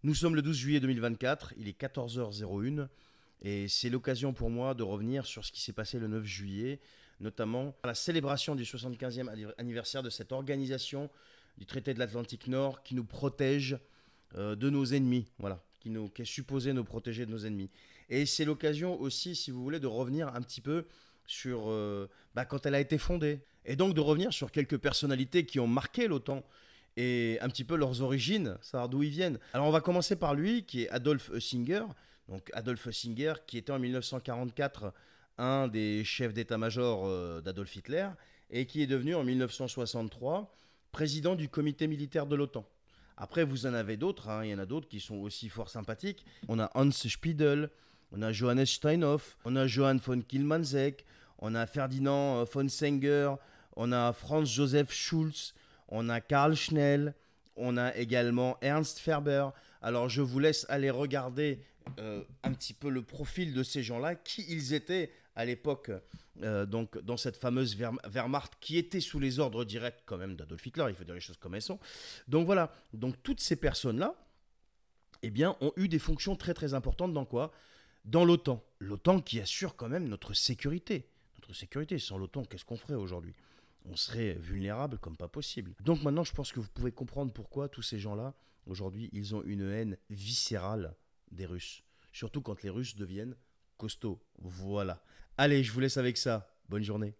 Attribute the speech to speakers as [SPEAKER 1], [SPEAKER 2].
[SPEAKER 1] Nous sommes le 12 juillet 2024, il est 14h01 et c'est l'occasion pour moi de revenir sur ce qui s'est passé le 9 juillet, notamment à la célébration du 75e anniversaire de cette organisation du traité de l'Atlantique Nord qui nous protège de nos ennemis, voilà, qui est supposé nous protéger de nos ennemis. Et c'est l'occasion aussi, si vous voulez, de revenir un petit peu sur quand elle a été fondée. Et donc de revenir sur quelques personnalités qui ont marqué l'OTAN et un petit peu leurs origines, savoir d'où ils viennent. Alors on va commencer par lui, qui est Adolf Heusinger. Donc Adolf Heusinger, qui était en 1944 un des chefs d'état-major d'Adolf Hitler, et qui est devenu en 1963 président du comité militaire de l'OTAN. Après, vous en avez d'autres, hein, il y en a d'autres qui sont aussi fort sympathiques. On a Hans Spiedel, on a Johannes Steinhoff, on a Johann von Kilmanzek, on a Ferdinand von Senger, on a Franz Joseph Schulz, on a Karl Schnell, on a également Ernst Ferber. Alors je vous laisse aller regarder un petit peu le profil de ces gens-là, qui ils étaient à l'époque, donc dans cette fameuse Wehrmacht qui était sous les ordres directs quand même d'Adolf Hitler, il faut dire les choses comme elles sont. Donc voilà, donc toutes ces personnes-là, eh bien, ont eu des fonctions très très importantes dans quoi? Dans l'OTAN. L'OTAN qui assure quand même notre sécurité. Notre sécurité, sans l'OTAN, qu'est-ce qu'on ferait aujourd'hui? On serait vulnérable comme pas possible. Donc maintenant, je pense que vous pouvez comprendre pourquoi tous ces gens-là, aujourd'hui, ils ont une haine viscérale des Russes. Surtout quand les Russes deviennent costauds. Voilà. Allez, je vous laisse avec ça. Bonne journée.